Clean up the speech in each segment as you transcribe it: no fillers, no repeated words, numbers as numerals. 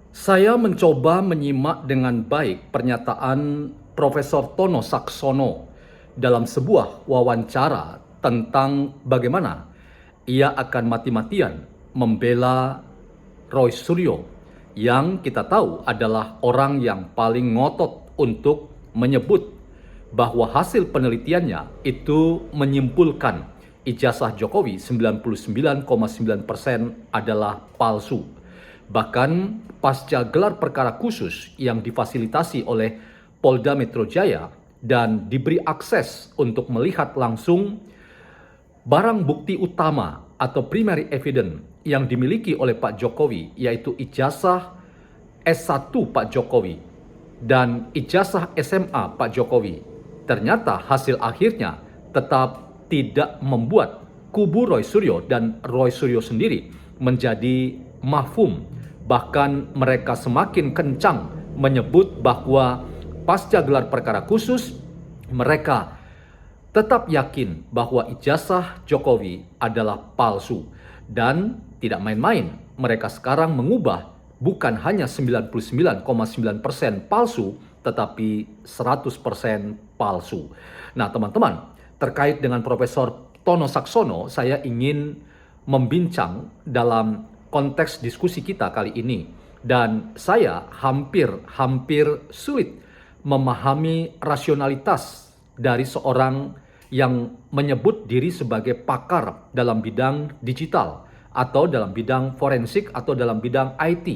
Saya mencoba menyimak dengan baik pernyataan Profesor Tono Saksono dalam sebuah wawancara tentang bagaimana ia akan mati-matian membela Roy Suryo yang kita tahu adalah orang yang paling ngotot untuk menyebut bahwa hasil penelitiannya itu menyimpulkan ijazah Jokowi 99,9% adalah palsu. Bahkan pasca gelar perkara khusus yang difasilitasi oleh Polda Metro Jaya dan diberi akses untuk melihat langsung barang bukti utama atau primary evidence yang dimiliki oleh Pak Jokowi, yaitu ijazah S1 Pak Jokowi dan ijazah SMA Pak Jokowi. Ternyata hasil akhirnya tetap tidak membuat kubu Roy Suryo dan Roy Suryo sendiri menjadi mafhum. Bahkan mereka semakin kencang menyebut bahwa pasca gelar perkara khusus mereka tetap yakin bahwa ijazah Jokowi adalah palsu. Dan tidak main-main, mereka sekarang mengubah bukan hanya 99,9% palsu, tetapi 100% palsu. Nah teman-teman, terkait dengan Profesor Tono Saksono, saya ingin membincang dalam konteks diskusi kita kali ini. Dan saya hampir sulit memahami rasionalitas dari seorang yang menyebut diri sebagai pakar dalam bidang digital atau dalam bidang forensik atau dalam bidang IT.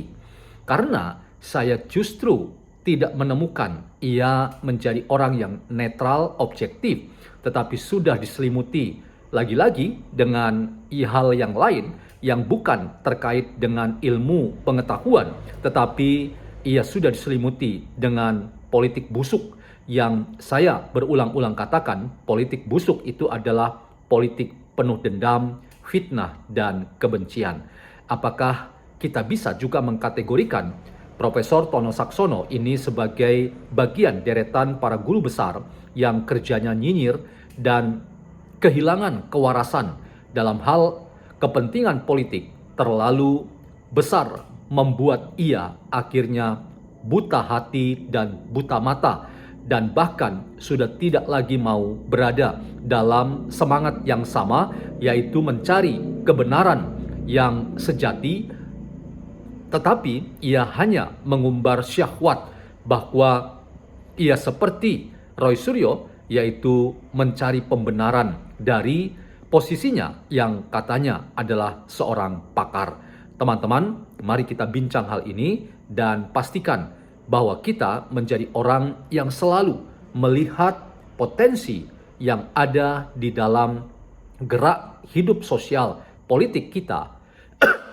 Karena saya justru tidak menemukan ia menjadi orang yang netral, objektif, tetapi sudah diselimuti lagi-lagi dengan hal yang lain yang bukan terkait dengan ilmu pengetahuan, tetapi ia sudah diselimuti dengan politik busuk yang saya berulang-ulang katakan, politik busuk itu adalah politik penuh dendam, fitnah, dan kebencian. Apakah kita bisa juga mengkategorikan Profesor Tono Saksono ini sebagai bagian deretan para guru besar yang kerjanya nyinyir dan kehilangan kewarasan dalam hal kepentingan politik terlalu besar membuat ia akhirnya buta hati dan buta mata, dan bahkan sudah tidak lagi mau berada dalam semangat yang sama, yaitu mencari kebenaran yang sejati, tetapi ia hanya mengumbar syahwat bahwa ia seperti Roy Suryo, yaitu mencari pembenaran dari posisinya yang katanya adalah seorang pakar. Teman-teman, mari kita bincang hal ini dan pastikan bahwa kita menjadi orang yang selalu melihat potensi yang ada di dalam gerak hidup sosial politik kita.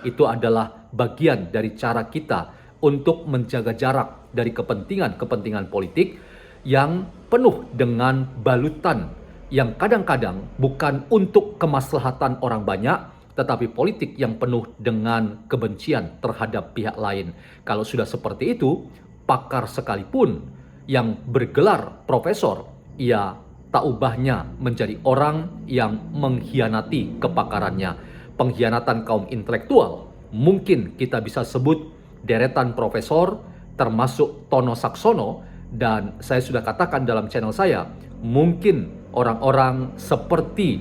Itu adalah bagian dari cara kita untuk menjaga jarak dari kepentingan-kepentingan politik yang penuh dengan balutan yang kadang-kadang bukan untuk kemaslahatan orang banyak, tetapi politik yang penuh dengan kebencian terhadap pihak lain. Kalau sudah seperti itu, pakar sekalipun yang bergelar profesor, ia tak ubahnya menjadi orang yang mengkhianati kepakarannya. Pengkhianatan kaum intelektual, mungkin kita bisa sebut deretan profesor, termasuk Tono Saksono, dan saya sudah katakan dalam channel saya, mungkin orang-orang seperti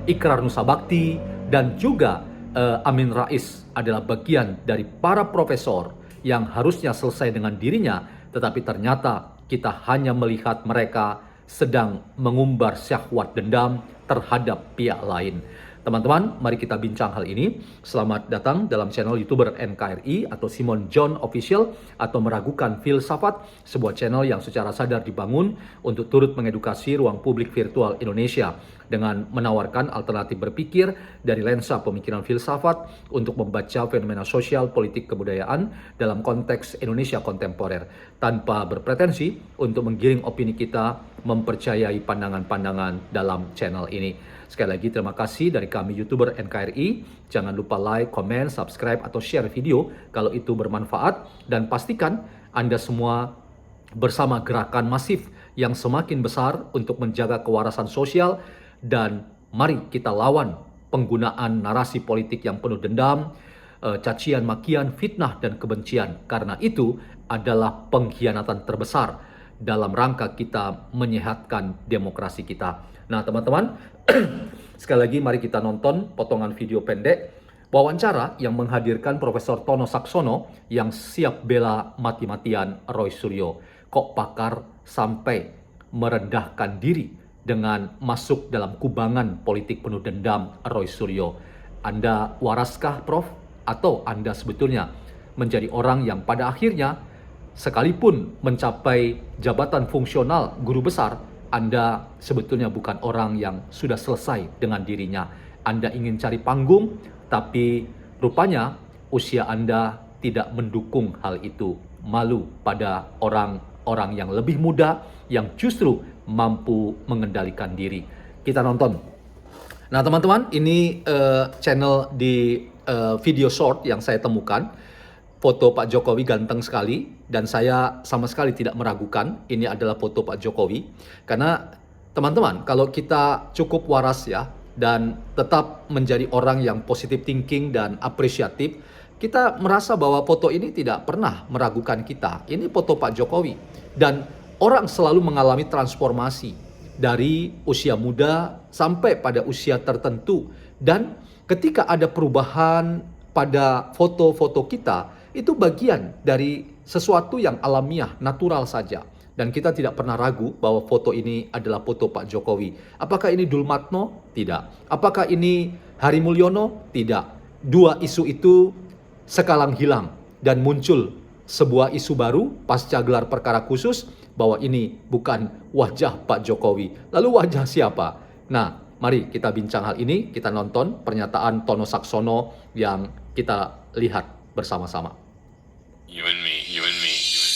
Ikrar Nusabakti dan juga Amin Rais adalah bagian dari para profesor yang harusnya selesai dengan dirinya, tetapi ternyata kita hanya melihat mereka sedang mengumbar syahwat dendam terhadap pihak lain. Teman-teman, mari kita bincang hal ini. Selamat datang dalam channel YouTuber NKRI atau Simon John Official atau Meragukan Filsafat, sebuah channel yang secara sadar dibangun untuk turut mengedukasi ruang publik virtual Indonesia dengan menawarkan alternatif berpikir dari lensa pemikiran filsafat untuk membaca fenomena sosial, politik, kebudayaan dalam konteks Indonesia kontemporer tanpa berpretensi untuk menggiring opini kita mempercayai pandangan-pandangan dalam channel ini. Sekali lagi terima kasih dari kami YouTuber NKRI. Jangan lupa like, comment, subscribe, atau share video kalau itu bermanfaat. Dan pastikan Anda semua bersama gerakan masif yang semakin besar untuk menjaga kewarasan sosial. Dan mari kita lawan penggunaan narasi politik yang penuh dendam, cacian, makian, fitnah, dan kebencian. Karena itu adalah pengkhianatan terbesar dalam rangka kita menyehatkan demokrasi kita. Nah, teman-teman, sekali lagi mari kita nonton potongan video pendek wawancara yang menghadirkan Profesor Tono Saksono yang siap bela mati-matian Roy Suryo. Kok pakar sampai merendahkan diri dengan masuk dalam kubangan politik penuh dendam Roy Suryo? Anda waraskah, Prof? Atau Anda sebetulnya menjadi orang yang pada akhirnya sekalipun mencapai jabatan fungsional guru besar, Anda sebetulnya bukan orang yang sudah selesai dengan dirinya. Anda ingin cari panggung, tapi rupanya usia Anda tidak mendukung hal itu. Malu pada orang-orang yang lebih muda yang justru mampu mengendalikan diri. Kita nonton. Nah, teman-teman, ini channel di video short yang saya temukan. Foto Pak Jokowi ganteng sekali dan saya sama sekali tidak meragukan ini adalah foto Pak Jokowi. Karena teman-teman, kalau kita cukup waras ya dan tetap menjadi orang yang positive thinking dan apresiatif, kita merasa bahwa foto ini tidak pernah meragukan kita. Ini foto Pak Jokowi dan orang selalu mengalami transformasi dari usia muda sampai pada usia tertentu, dan ketika ada perubahan pada foto-foto kita, itu bagian dari sesuatu yang alamiah, natural saja. Dan kita tidak pernah ragu bahwa foto ini adalah foto Pak Jokowi. Apakah ini Dulmatno? Tidak. Apakah ini Hari Mulyono? Tidak. Dua isu itu sekalang hilang dan muncul sebuah isu baru pasca gelar perkara khusus bahwa ini bukan wajah Pak Jokowi. Lalu wajah siapa? Nah, mari kita bincang hal ini, kita nonton pernyataan Tono Saksono yang kita lihat bersama-sama. You and me.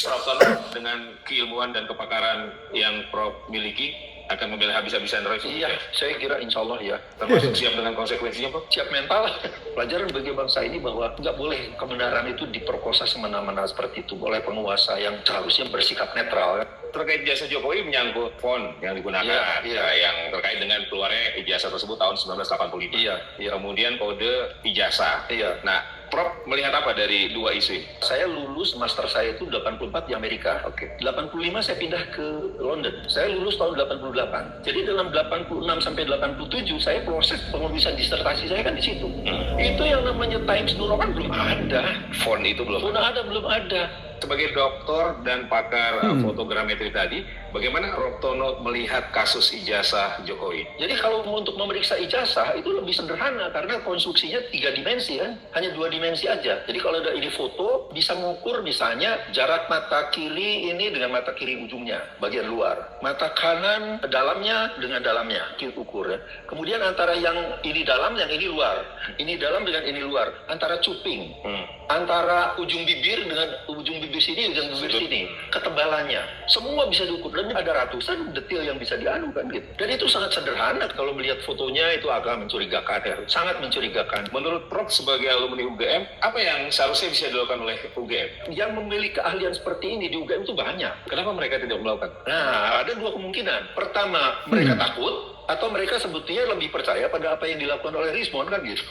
Prof. Tono dengan keilmuan dan kepakaran yang Prof miliki akan membela habis-habisan Roy Suryo. Iya, saya kira insya Allah ya. Termasuk siap dengan konsekuensinya, Prof? Siap mental. Pelajaran bagi bangsa ini bahwa nggak boleh kebenaran itu diperkosa semena-mena seperti itu oleh penguasa yang seharusnya bersikap netral. Terkait jasa Jokowi menyangkut font yang digunakan, yang terkait dengan keluarnya ijazah tersebut tahun 1985. Iya. Kemudian kode ijazah. Iya. Nah, Prof melihat apa dari dua isu ini? Saya lulus, master saya itu 84 di Amerika. Oke. 85 saya pindah ke London. Saya lulus tahun 88. Jadi dalam 86 sampai 87 saya proses penulisan disertasi saya kan di situ. Itu yang namanya Times New Roman belum ada. Font itu belum Belum ada. Sebagai doktor dan pakar fotogrametri tadi, bagaimana Prof Tono melihat kasus ijazah Jokowi? Jadi kalau untuk memeriksa ijazah itu lebih sederhana karena konstruksinya 3 dimensi kan, hanya 2 dimensi aja. Jadi kalau ada ini foto bisa mengukur misalnya jarak mata kiri ini dengan mata kiri ujungnya, bagian luar. Mata kanan dalamnya dengan dalamnya, kita ukur ya. Kemudian antara yang ini dalam, yang ini luar. Ini dalam dengan ini luar. Antara cuping, antara ujung bibir dengan ujung bibir sini, ujung bibir sini. Ketebalannya, semua bisa diukur. Dan ada ratusan detail yang bisa dianukan gitu. Dan itu sangat sederhana kalau melihat fotonya itu agak mencurigakan ya. Sangat mencurigakan. Menurut Prof sebagai alumni UGM, apa yang seharusnya bisa dilakukan oleh UGM? Yang memiliki keahlian seperti ini di UGM itu banyak. Kenapa mereka tidak melakukan? Nah, ada 2 kemungkinan. Pertama, mereka takut. Atau mereka sebetulnya lebih percaya pada apa yang dilakukan oleh Rismon kan gitu.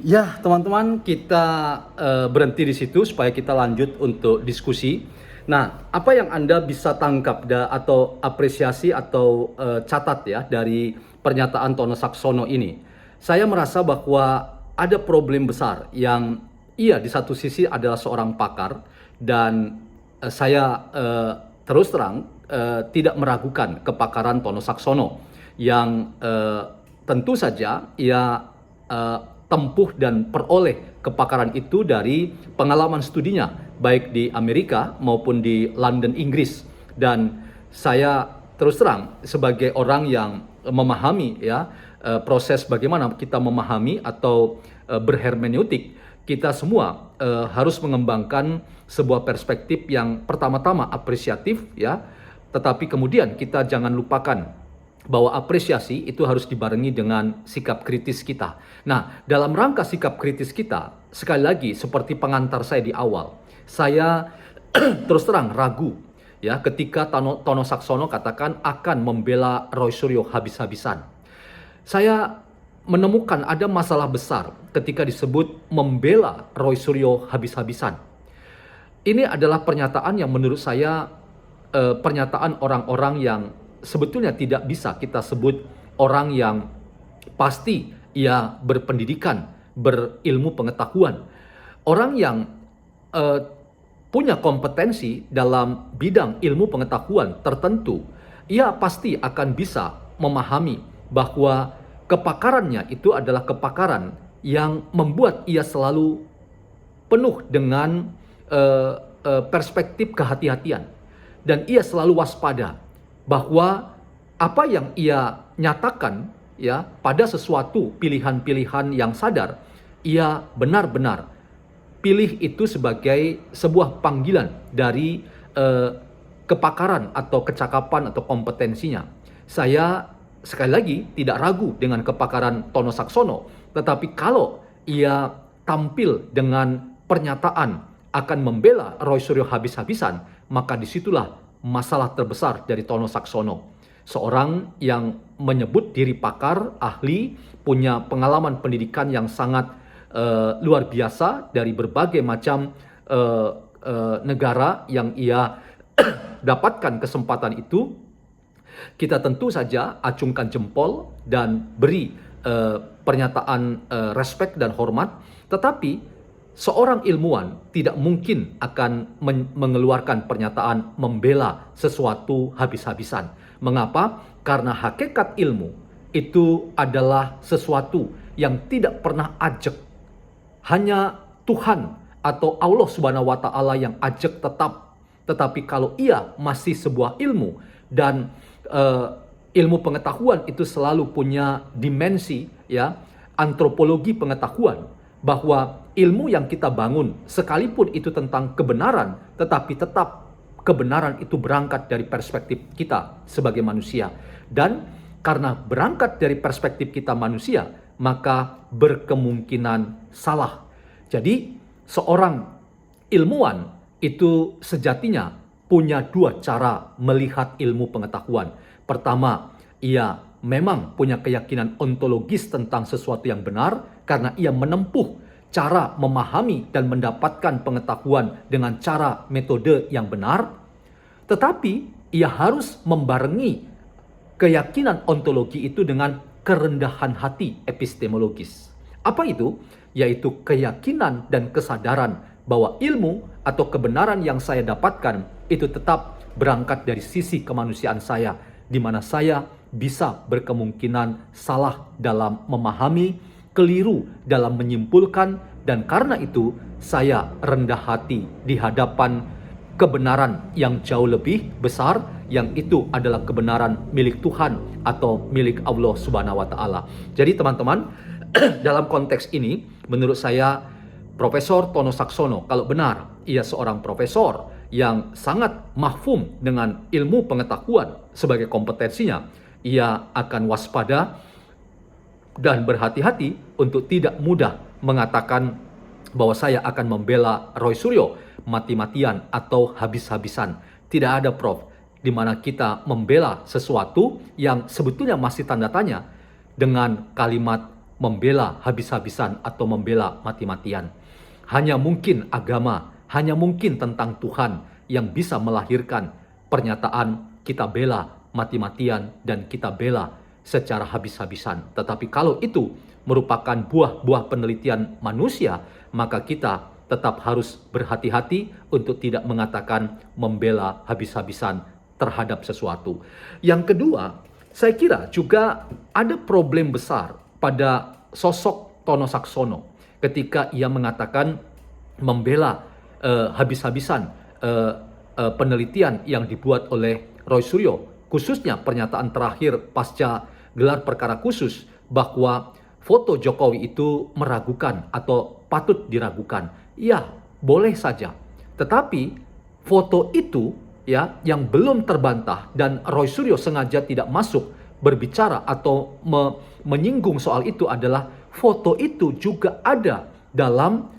Ya, teman-teman, kita berhenti di situ supaya kita lanjut untuk diskusi. Nah, apa yang Anda bisa tangkap atau apresiasi atau catat ya dari pernyataan Tono Saksono ini? Saya merasa bahwa ada problem besar yang di satu sisi adalah seorang pakar dan saya terus terang tidak meragukan kepakaran Tono Saksono yang tentu saja ia tempuh dan peroleh kepakaran itu dari pengalaman studinya baik di Amerika maupun di London, Inggris. Dan saya terus terang sebagai orang yang memahami proses bagaimana kita memahami atau berhermeneutik, kita semua harus mengembangkan sebuah perspektif yang pertama-tama apresiatif ya, tetapi kemudian kita jangan lupakan bahwa apresiasi itu harus dibarengi dengan sikap kritis kita. Nah, dalam rangka sikap kritis kita, sekali lagi seperti pengantar saya di awal, saya terus terang ragu ya ketika Tono Saksono katakan akan membela Roy Suryo habis-habisan. Saya menemukan ada masalah besar ketika disebut membela Roy Suryo habis-habisan. Ini adalah pernyataan yang menurut saya pernyataan orang-orang yang sebetulnya tidak bisa kita sebut orang yang pasti ia berpendidikan, berilmu pengetahuan. Orang yang punya kompetensi dalam bidang ilmu pengetahuan tertentu, ia pasti akan bisa memahami bahwa kepakarannya itu adalah kepakaran yang membuat ia selalu penuh dengan perspektif kehati-hatian. Dan ia selalu waspada bahwa apa yang ia nyatakan ya pada sesuatu pilihan-pilihan yang sadar, ia benar-benar pilih itu sebagai sebuah panggilan dari kepakaran atau kecakapan atau kompetensinya. Saya sekali lagi tidak ragu dengan kepakaran Tono Saksono, tetapi kalau ia tampil dengan pernyataan akan membela Roy Suryo habis-habisan, maka disitulah masalah terbesar dari Tono Saksono. Seorang yang menyebut diri pakar, ahli, punya pengalaman pendidikan yang sangat luar biasa dari berbagai macam negara yang ia dapatkan kesempatan itu, kita tentu saja acungkan jempol dan beri pernyataan respek dan hormat. Tetapi seorang ilmuwan tidak mungkin akan mengeluarkan pernyataan membela sesuatu habis-habisan. Mengapa? Karena hakikat ilmu itu adalah sesuatu yang tidak pernah ajak. Hanya Tuhan atau Allah Subhanahu wa Ta'ala yang ajak tetap. Tetapi kalau ia masih sebuah ilmu dan ilmu pengetahuan itu selalu punya dimensi ya antropologi pengetahuan, bahwa ilmu yang kita bangun sekalipun itu tentang kebenaran, tetapi tetap kebenaran itu berangkat dari perspektif kita sebagai manusia. Dan karena berangkat dari perspektif kita manusia, maka berkemungkinan salah. Jadi seorang ilmuwan itu sejatinya punya dua cara melihat ilmu pengetahuan. Pertama, ia memang punya keyakinan ontologis tentang sesuatu yang benar karena ia menempuh cara memahami dan mendapatkan pengetahuan dengan cara metode yang benar. Tetapi ia harus membarengi keyakinan ontologi itu dengan kerendahan hati epistemologis. Apa itu? Yaitu keyakinan dan kesadaran bahwa ilmu atau kebenaran yang saya dapatkan itu tetap berangkat dari sisi kemanusiaan saya, di mana saya bisa berkemungkinan salah dalam memahami, keliru dalam menyimpulkan, dan karena itu saya rendah hati di hadapan kebenaran yang jauh lebih besar, yang itu adalah kebenaran milik Tuhan atau milik Allah Subhanahu wa Ta'ala. Jadi teman-teman, dalam konteks ini menurut saya Profesor Tono Saksono, kalau benar ia seorang profesor yang sangat mahfum dengan ilmu pengetahuan sebagai kompetensinya, ia akan waspada dan berhati-hati untuk tidak mudah mengatakan bahwa saya akan membela Roy Suryo mati-matian atau habis-habisan. Tidak ada, Prof, di mana kita membela sesuatu yang sebetulnya masih tanda tanya dengan kalimat membela habis-habisan atau membela mati-matian. Hanya mungkin agama, hanya mungkin tentang Tuhan yang bisa melahirkan pernyataan kita bela mati-matian dan kita bela secara habis-habisan. Tetapi kalau itu merupakan buah-buah penelitian manusia, maka kita tetap harus berhati-hati untuk tidak mengatakan membela habis-habisan terhadap sesuatu. Yang kedua, saya kira juga ada problem besar pada sosok Tono Saksono ketika ia mengatakan membela habis-habisan penelitian yang dibuat oleh Roy Suryo, khususnya pernyataan terakhir pasca gelar perkara khusus bahwa foto Jokowi itu meragukan atau patut diragukan. Ya, boleh saja. Tetapi foto itu ya yang belum terbantah dan Roy Suryo sengaja tidak masuk berbicara atau menyinggung soal itu adalah foto itu juga ada dalam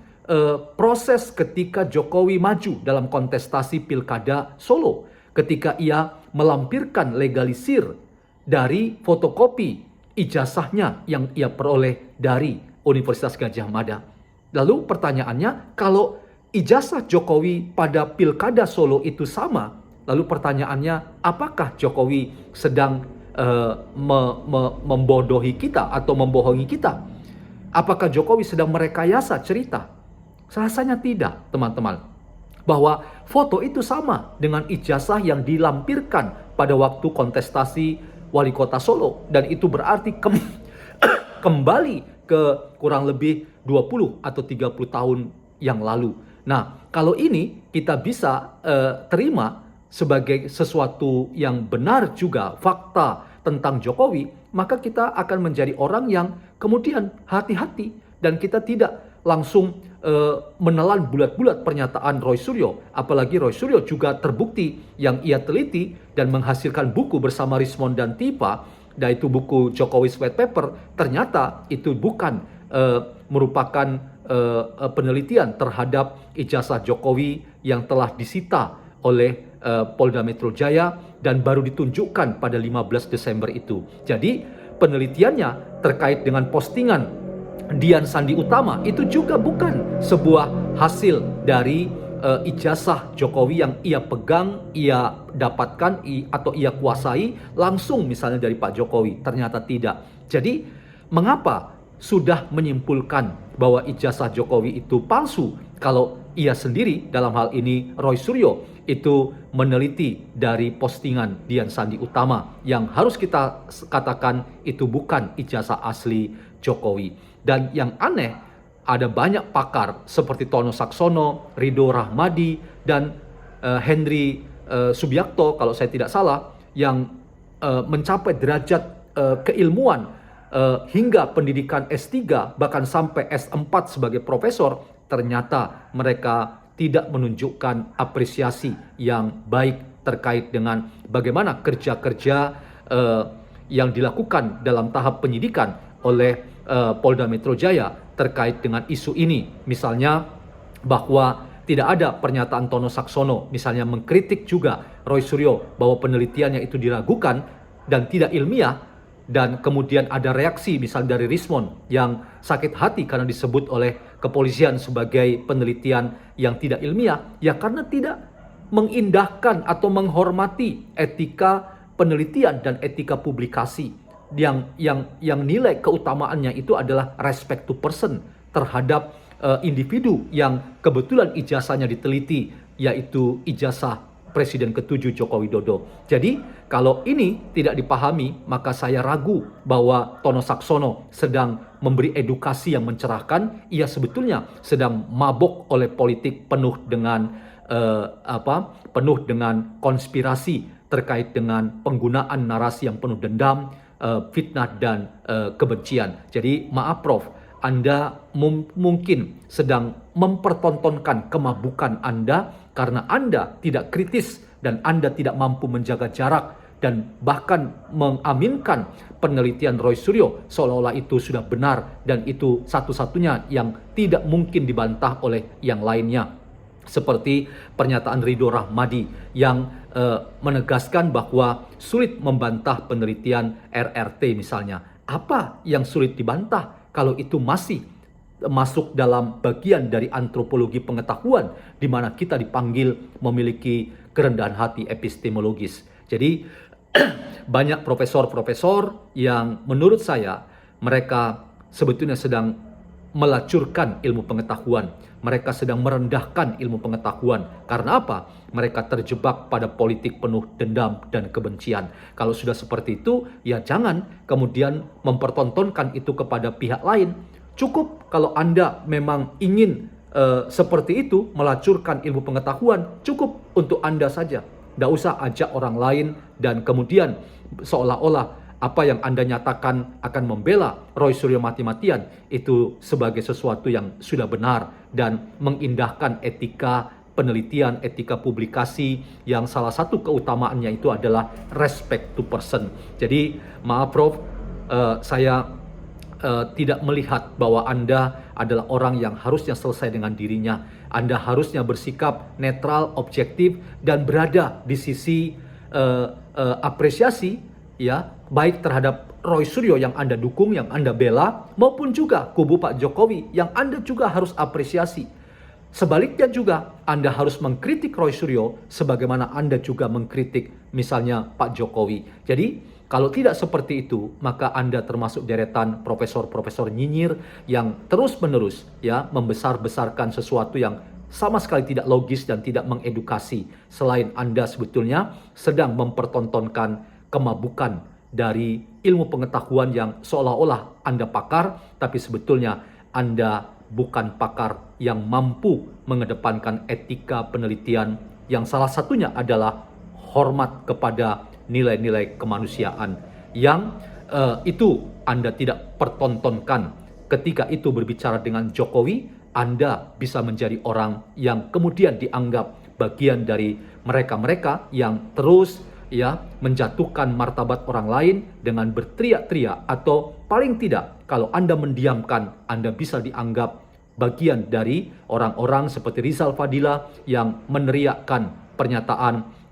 proses ketika Jokowi maju dalam kontestasi Pilkada Solo, ketika ia melampirkan legalisir dari fotokopi ijazahnya yang ia peroleh dari Universitas Gadjah Mada. Lalu pertanyaannya, kalau ijazah Jokowi pada Pilkada Solo itu sama, lalu pertanyaannya, apakah Jokowi sedang membodohi kita atau membohongi kita? Apakah Jokowi sedang merekayasa cerita? Rasanya tidak, teman-teman. Bahwa foto itu sama dengan ijazah yang dilampirkan pada waktu kontestasi wali kota Solo. Dan itu berarti kembali ke kurang lebih 20 atau 30 tahun yang lalu. Nah, kalau ini kita bisa terima sebagai sesuatu yang benar juga, fakta tentang Jokowi, maka kita akan menjadi orang yang kemudian hati-hati dan kita tidak langsung menelan bulat-bulat pernyataan Roy Suryo. Apalagi Roy Suryo juga terbukti yang ia teliti dan menghasilkan buku bersama Rismond dan Tipa, yaitu buku Jokowi's White Paper. Ternyata itu bukan merupakan penelitian terhadap ijazah Jokowi yang telah disita oleh Polda Metro Jaya dan baru ditunjukkan pada 15 Desember itu. Jadi penelitiannya terkait dengan postingan Dian Sandi Utama itu juga bukan sebuah hasil dari ijazah Jokowi yang ia pegang, ia dapatkan atau ia kuasai langsung misalnya dari Pak Jokowi. Ternyata tidak. Jadi mengapa sudah menyimpulkan bahwa ijazah Jokowi itu palsu kalau ia sendiri, dalam hal ini Roy Suryo, itu meneliti dari postingan Dian Sandi Utama yang harus kita katakan itu bukan ijazah asli Jokowi. Dan yang aneh, ada banyak pakar seperti Tono Saksono, Ridho Rahmadi, dan Henry Subiakto kalau saya tidak salah, yang mencapai derajat keilmuan hingga pendidikan S3 bahkan sampai S4 sebagai profesor. Ternyata mereka tidak menunjukkan apresiasi yang baik terkait dengan bagaimana kerja-kerja yang dilakukan dalam tahap penyidikan oleh Polda Metro Jaya terkait dengan isu ini. Misalnya bahwa tidak ada pernyataan Tono Saksono misalnya mengkritik juga Roy Suryo bahwa penelitiannya itu diragukan dan tidak ilmiah, dan kemudian ada reaksi misalnya dari Rismond yang sakit hati karena disebut oleh kepolisian sebagai penelitian yang tidak ilmiah, ya karena tidak mengindahkan atau menghormati etika penelitian dan etika publikasi yang nilai keutamaannya itu adalah respect to person terhadap individu yang kebetulan ijazahnya diteliti, yaitu ijazah Presiden ke-7 Joko Widodo. Jadi kalau ini tidak dipahami, maka saya ragu bahwa Tono Saksono sedang memberi edukasi yang mencerahkan. Ia sebetulnya sedang mabok oleh politik penuh dengan konspirasi terkait dengan penggunaan narasi yang penuh dendam, fitnah dan kebencian. Jadi maaf Prof, Anda mungkin sedang mempertontonkan kemabukan Anda karena Anda tidak kritis dan Anda tidak mampu menjaga jarak dan bahkan mengaminkan penelitian Roy Suryo seolah-olah itu sudah benar dan itu satu-satunya yang tidak mungkin dibantah oleh yang lainnya. Seperti pernyataan Ridho Rahmadi yang menegaskan bahwa sulit membantah penelitian RRT misalnya. Apa yang sulit dibantah kalau itu masih masuk dalam bagian dari antropologi pengetahuan di mana kita dipanggil memiliki kerendahan hati epistemologis. Jadi banyak profesor-profesor yang menurut saya mereka sebetulnya sedang melacurkan ilmu pengetahuan. Mereka sedang merendahkan ilmu pengetahuan. Karena apa? Mereka terjebak pada politik penuh dendam dan kebencian. Kalau sudah seperti itu, ya jangan kemudian mempertontonkan itu kepada pihak lain. Cukup kalau Anda memang ingin seperti itu, melacurkan ilmu pengetahuan, cukup untuk Anda saja. Tidak usah ajak orang lain dan kemudian seolah-olah apa yang Anda nyatakan akan membela Roy Suryo mati-matian itu sebagai sesuatu yang sudah benar dan mengindahkan etika penelitian, etika publikasi yang salah satu keutamaannya itu adalah respect to person. Jadi maaf Prof, saya tidak melihat bahwa Anda adalah orang yang harusnya selesai dengan dirinya. Anda harusnya bersikap netral, objektif dan berada di sisi apresiasi, ya, baik terhadap Roy Suryo yang Anda dukung, yang Anda bela, maupun juga kubu Pak Jokowi yang Anda juga harus apresiasi. Sebaliknya juga, Anda harus mengkritik Roy Suryo sebagaimana Anda juga mengkritik misalnya Pak Jokowi. Jadi, kalau tidak seperti itu, maka Anda termasuk deretan profesor-profesor nyinyir yang terus-menerus ya membesar-besarkan sesuatu yang sama sekali tidak logis dan tidak mengedukasi. Selain Anda sebetulnya sedang mempertontonkan kemabukan dari ilmu pengetahuan yang seolah-olah Anda pakar, tapi sebetulnya Anda bukan pakar yang mampu mengedepankan etika penelitian yang salah satunya adalah hormat kepada nilai-nilai kemanusiaan yang itu Anda tidak pertontonkan. Ketika itu berbicara dengan Jokowi, Anda bisa menjadi orang yang kemudian dianggap bagian dari mereka-mereka yang terus ya menjatuhkan martabat orang lain dengan berteriak-teriak, atau paling tidak kalau Anda mendiamkan, Anda bisa dianggap bagian dari orang-orang seperti Rizal Fadila yang meneriakkan pernyataan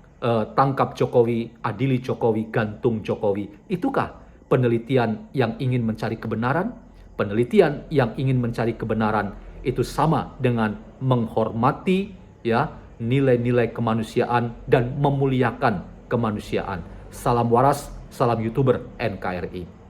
tangkap Jokowi, adili Jokowi, gantung Jokowi. Itukah penelitian yang ingin mencari kebenaran? Penelitian yang ingin mencari kebenaran itu sama dengan menghormati ya nilai-nilai kemanusiaan dan memuliakan kemanusiaan. Salam waras, salam YouTuber NKRI.